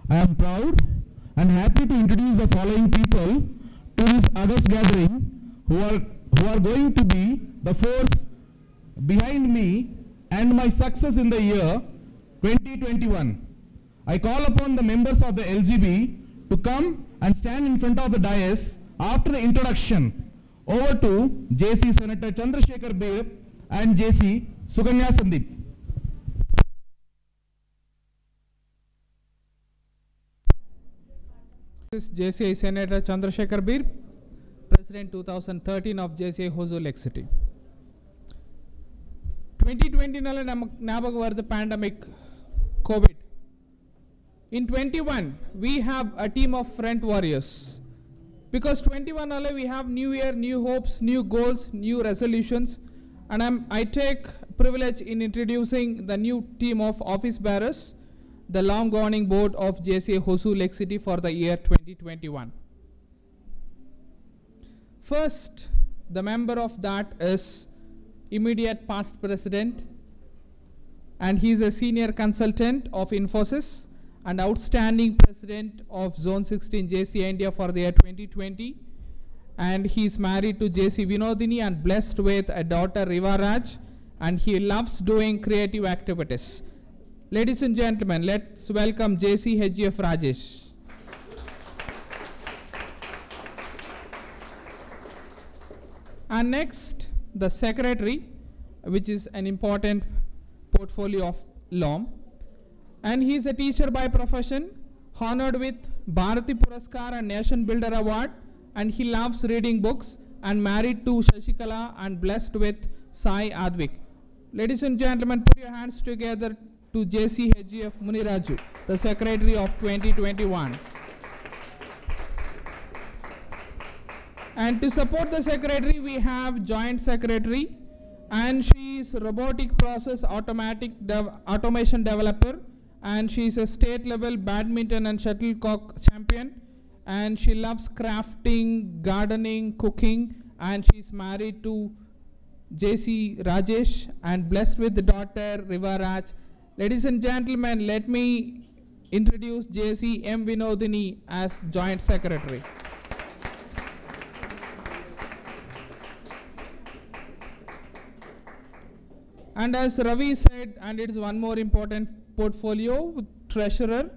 I am proud and happy to introduce the following people to this August gathering who are going to be the force behind me and my success in the year 2021. I call upon the members of the LGB to come and stand in front of the dais after the introduction. Over to JC Senator Chandrasekhar Bir and JC Suganya Sandeep. This is JCI Senator Chandrasekhar Bir, President 2013 of JCI Hosur Lake City. 2020 nalla gnapaka varthu pandemic COVID. In 21 we have a team of front warriors, because 21 nalla we have new year, new hopes, new goals, new resolutions, and I take privilege in introducing the new team of office bearers, the long governing board of JCI Hosur Lake City for the year 2021. First, the member of that is immediate past president, and he is a senior consultant of Infosys and outstanding president of Zone 16 JCI India for the year 2020, and he is married to JC Vinodini and blessed with a daughter Riva Raj, and he loves doing creative activities. Ladies and gentlemen, let's welcome JC HGF Rajesh. And next, the secretary, which is an important portfolio of LOM. And he is a teacher by profession, honored with Bharati Puraskar and Nation Builder Award, and he loves reading books, and married to Shashikala and blessed with Sai Advik. Ladies and gentlemen, put your hands together to JC HGF Muniraju, the secretary of 2021. And to support the secretary, we have joint secretary, and she is robotic process automation developer, and she is a state level badminton and shuttlecock champion, and she loves crafting, gardening, cooking, and she is married to JC Rajesh and blessed with the daughter Riva Raj. Ladies and gentlemen, let me introduce JC M. Vinodini as joint secretary. And as Ravi said, and it is one more important portfolio, treasurer,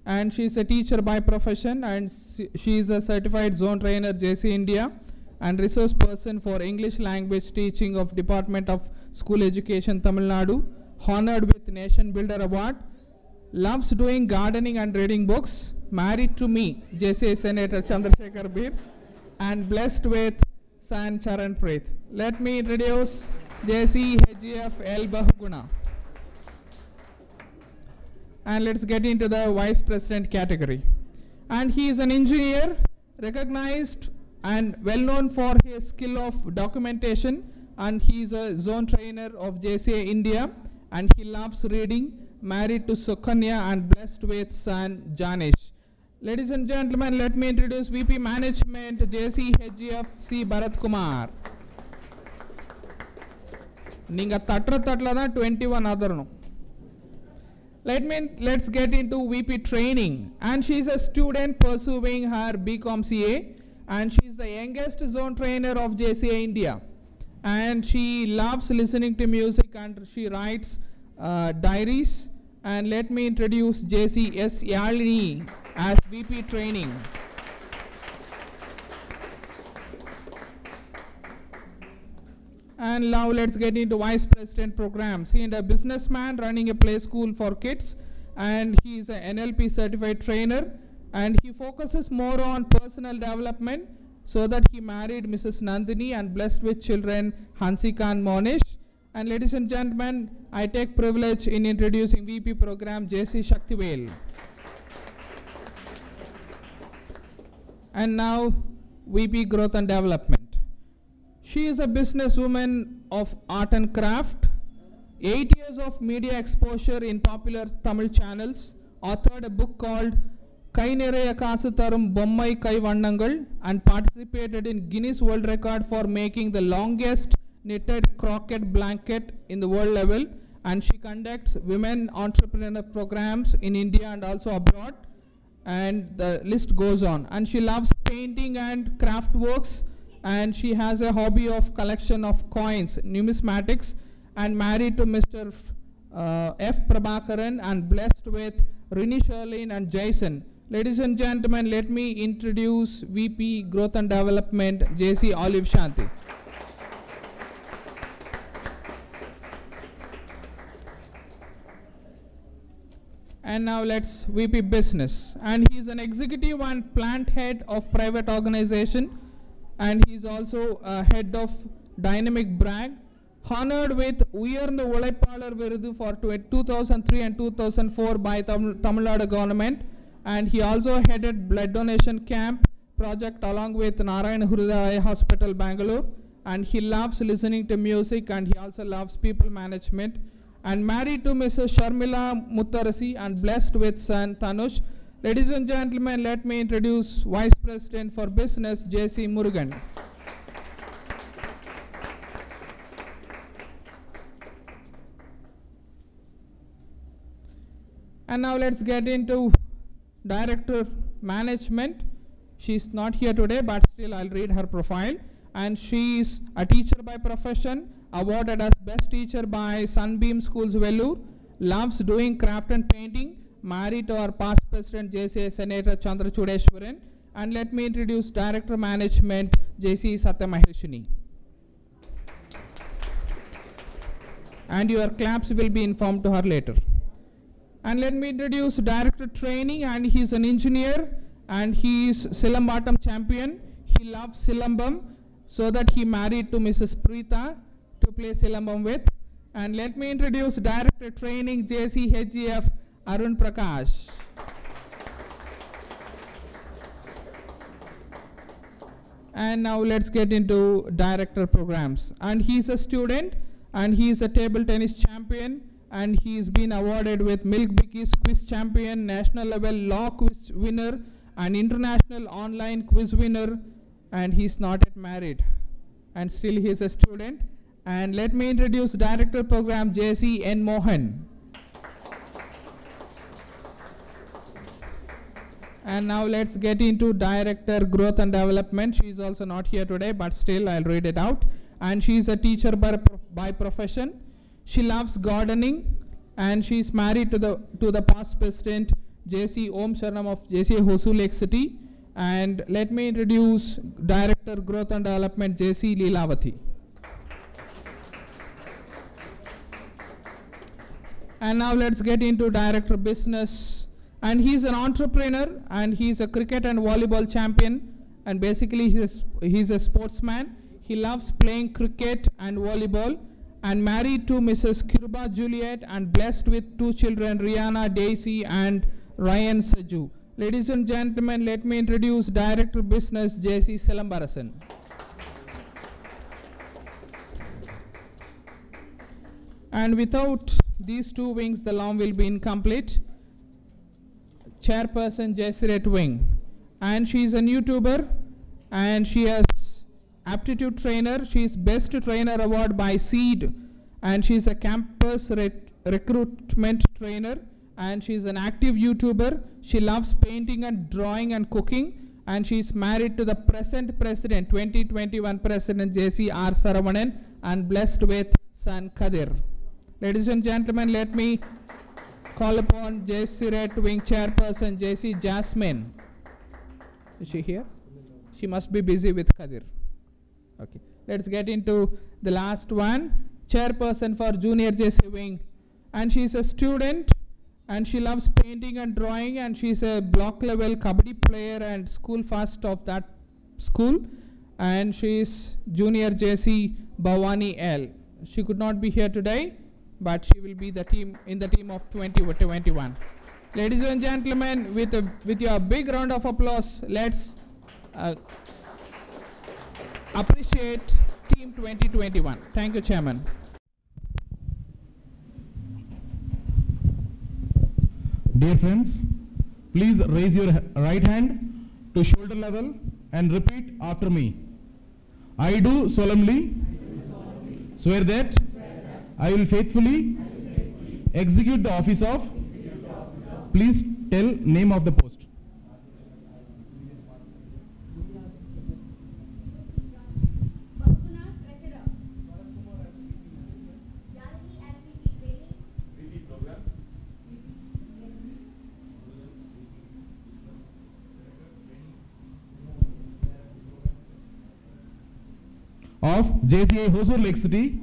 and she is a teacher by profession, and she is a certified zone trainer JC India and resource person for English language teaching of Department of School Education Tamil Nadu, honored with Nation Builder Award, loves doing gardening and reading books, married to me, JCI Senator Chandrasekhar Bir, and blessed with son Charan Preet. Let me introduce JC HGF L. Bahuguna. And let's get into the vice president category. And he is an engineer, recognized and well known for his skill of documentation, and he is a zone trainer of JCI India, and he loves reading, married to Sukanya and blessed with son Janesh. Ladies and gentlemen, let me introduce VP Management JC HGF C. Bharat Kumar. Ninga tatra 21 other. Let's get into VP training, and she is a student pursuing her BCom CA, and she is the youngest zone trainer of JCI India, and she loves listening to music and she writes diaries. And let me introduce JC S. Yalini as VP training. And now let's get into vice president programs. He is a businessman running a play school for kids, and he is an NLP certified trainer, and he focuses more on personal development, so that he married Mrs. Nandini and blessed with children Hansika and Monish. And ladies and gentlemen, I take privilege in introducing VP program JC Shaktivel. And now VP growth and development. She is a businesswoman of art and craft, 8 years of media exposure in popular Tamil channels, authored a book called Kai Niraya Kasu Tharum Bommai Kai Vannangal, and participated in Guinness World Record for making the longest knitted croquet blanket in the world level, and she conducts women entrepreneur programs in India and also abroad, and the list goes on. And she loves painting and craft works, and she has a hobby of collection of coins, numismatics, and married to Mr. F. Prabhakaran and blessed with Rini Sherlin and Jason. Ladies and gentlemen, let me introduce VP Growth and Development, JC Olive Shanti. And now let's VP Business. And he's an executive and plant head of private organization, and he's also head of Dynamic Brand, honored with Uyarnda Ulaipalar Virudu for 2003 and 2004 by Tamil Nadu government. And he also headed blood donation camp project along with Narayana Hrudaya Hospital, Bangalore. And he loves listening to music, and he also loves people management. And married to Mrs. Sharmila Muttarasi and blessed with son Tanush. Ladies and gentlemen, let me introduce Vice President for Business, JC Murugan. And now let's get into Director Management. She's not here today, but still I'll read her profile. And she is a teacher by profession, awarded as Best Teacher by Sunbeam Schools, Vellore, loves doing craft and painting, married to our past President, JCA Senator Chandra Chudeshwaran. And let me introduce Director Management, JC Satya Mahershini. And your claps will be informed to her later. And let me introduce Director Training, and he's an engineer, and he is Silambatam champion. He loves Silambam, so that he married to Mrs. Preeta to play Silambam with. And let me introduce Director Training, JCHGF, Arun Prakash. And now let's get into Director Programs. And he's a student, and he's a table tennis champion, and he's been awarded with Milk Bikis Quiz Champion, National Level Law Quiz Winner, and International Online Quiz Winner, and he's not yet married, and still he's a student. And let me introduce Director Program, JC N. Mohan. And now let's get into Director Growth and Development. She's also not here today, but still I'll read it out. And she's a teacher by profession. She loves gardening, and she's married to the past President, JC Om Sharanam of JC Hosur Lake City. And let me introduce Director Growth and Development, JC Leelavati. And now let's get into Director Business. And he's an entrepreneur, and he's a cricket and volleyball champion, and basically he's a sportsman. He loves playing cricket and volleyball, and married to Mrs. Kiruba Juliet and blessed with 2 children, Rihanna, Daisy, and Ryan Saju. Ladies and gentlemen, let me introduce Director Business, JC Selambarasan. And without these 2 wings, the lawn will be incomplete. Chairperson, Jessiret Wing. And she's a YouTuber, and she has aptitude trainer. She's Best Trainer Award by Seed, and she's a campus recruitment trainer, and she's an active YouTuber. She loves painting and drawing and cooking, and she's married to the present President, 2021 President JC R. Saravanan, and blessed with son Kadir. Ladies and gentlemen, let me call upon JC Red Wing Chairperson, JC Jasmine. Is she here? She must be busy with Kadir. Okay, let's get into the last one. Chairperson for Junior JC Wing, and she's a student, and she loves painting and drawing, and she's a block level kabaddi player and school first of that school, and she's Junior JC Bhavani L. She could not be here today, but she will be in the team of 2021. Ladies and gentlemen, with your big round of applause, let's appreciate Team 2021. Thank you, Chairman. Dear friends, please raise your right hand to shoulder level and repeat after me. I do solemnly swear that I will faithfully execute the office of, please tell name of the post. Of JCI Hosur Lake City,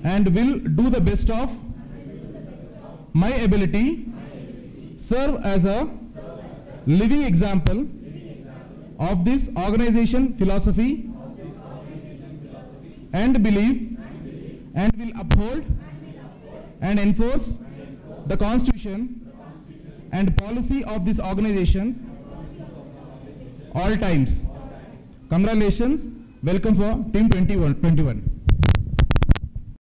and will do the best of my ability, serve as a living example of this organization philosophy and belief, and will uphold and enforce the constitution and policy of this organizations all times. Congratulations. Welcome for Team 21.